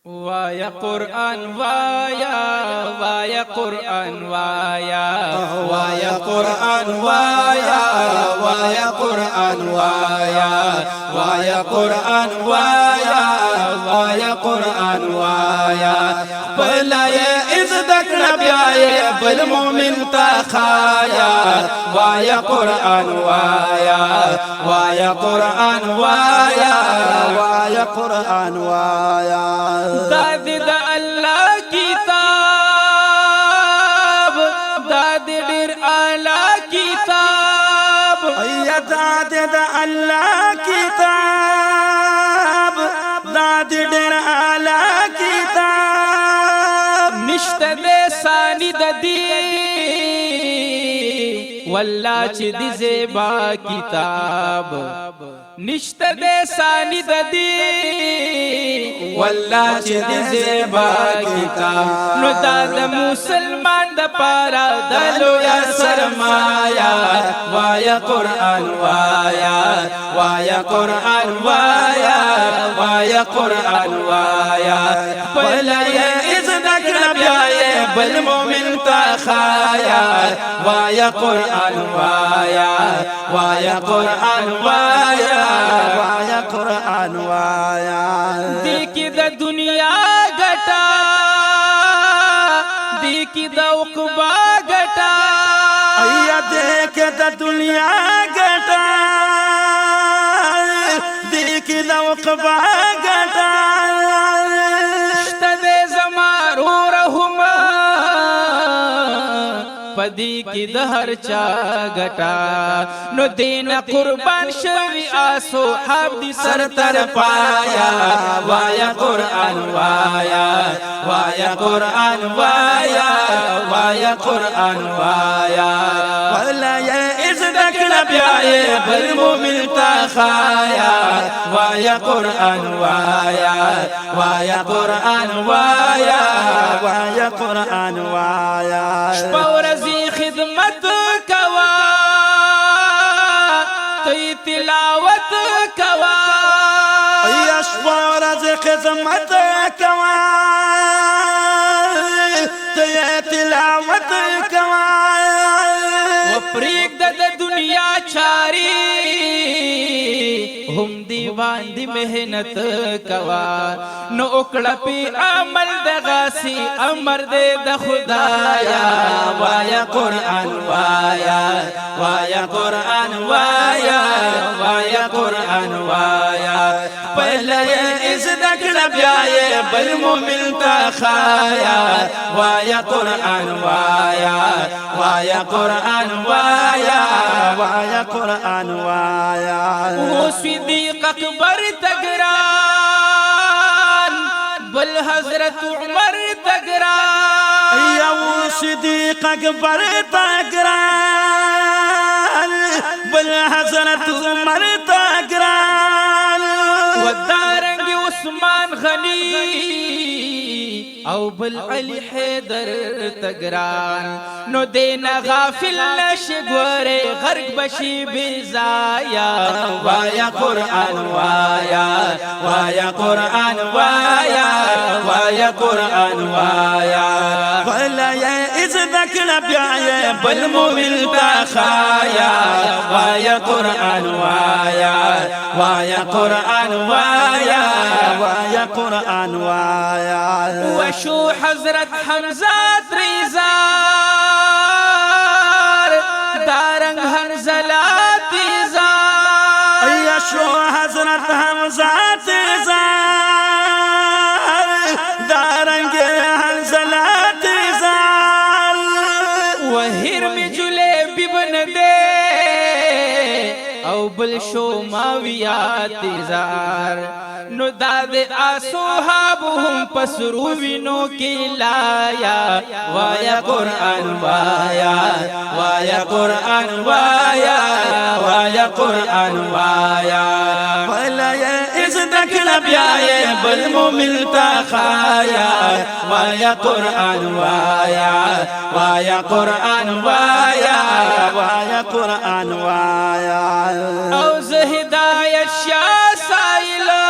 وایا قرآن وایا وایا قرآن وایا وایا قرآن وایا وایا قرآن وایا وایا قرآن وایا وایا قرآن وایا بلای از دکر بیای بل مومن تخایا وایا قرآن وایا وایا قرآن وایا وایا قرآن وایا داد دا اللہ کتاب داد ډیر اعلی کتاب ایا داد دا اللہ کتاب داد ډیر اعلی کتاب نشته دې ثانی د دې والله چې دې زیبا کتاب نشته دې ثانی د دې والله چې دې زیبا کتاب نو دا د مسلمان د پاره د لویا سرمایا وایا قرآن وایا وایا قرآن وایا وایا قرآن وایا بلای از دکر بیای بل مومن تخایا وایا قرآن وایا وایا قرآن وایا وایا قرآن وایا دیکی دا دنیا گٹا دیکی دا عقبہ گٹا ایا دیکی دا دنیا گٹا دیکی دا عقبہ گٹا شتد زمارو رحمہ پدی کی دہر چا گٹا نو دین قربان شوی آسو حب دی سر تر پایا وایا قرآن وایا وایا قرآن وایا وایا قرآن وایا وایا از دکر بیائے بل مومن تخایا وایا قرآن وایا وایا قرآن وایا وایا قرآن وایا شپورزی خدمت کوا تی تلاوت کوا یشپورز خدمت کوا تی تلاوت کوا وپریک د دنیا چاری هم دیوان دی محنت کوا نو اکڑا پی عمل دغاسی امر دے د خدایا وایا قرآن وایا وایا قرآن وایا وایا قرآن وایا پہلے از دکڑ بیائے بل مومن تخایا وایا قرآن وایا وایا قرآن وایا وایا قرآن وایا صدیق اکبر تگران بل حضرت عمر تگران یا صدیق اکبر تگران بل حضرت عمر تگران ودارنگ عثمان غنی او بل علی حیدر تگران نو دینا غافل نشگوره غرق بشی بیزایا وایا قرآن وایا وایا قرآن وایا وایا قرآن وایا وایا از دکر بیائے بل مومن تخایا وایا قرآن وایا وایا قرآن وایا وایا قرآن وایا وشو حضرت حمزہ تریزار دارنگ حنزلہ تیزار یشو حضرت حمزہ تیزار دارنگ حنزلہ تیزار وحیر میں جلے ببن دے او بل شو ماویات تیزار نو داد اصحابهم پسروینو کی لایا وایا قرآن وایا وایا قرآن وایا وایا قرآن وایا وایا از دکر بیائے بل مومن تخایا وایا قرآن وایا وایا قرآن وایا وایا قرآن وایا او زہدایت شاہ سائلہ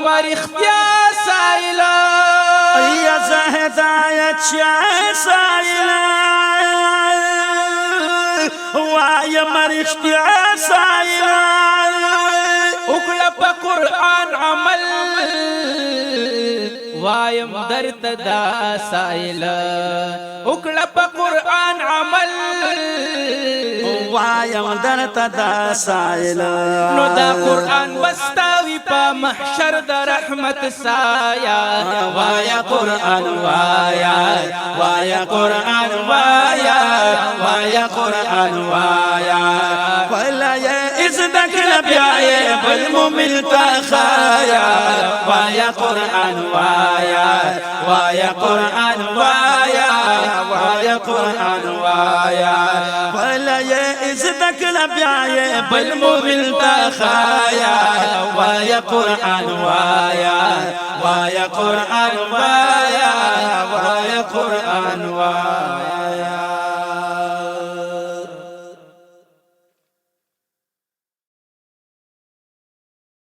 مرختیا سائلا یا هدایت شاه سائلا وایا مرختیا سائلا اکڑا پا قرآن عمل وایم درت دا سائلا اکڑا پا قرآن عمل وایم درت دا سائلا نو دا قرآن بستاوی پا محشر دا رحمت سایا وایا قرآن وایا وایا قرآن وایا وایا قرآن وایا ولا یا ازدک لبیائے بالمؤمن تخایا وایا قرآن وایا وایا قرآن وایا وایا قرآن وایا ولا یا ازدک لبیائے بالمؤمن تخایا وایا قرآن وایا وایا قرآن وایا وایا قرآن وایا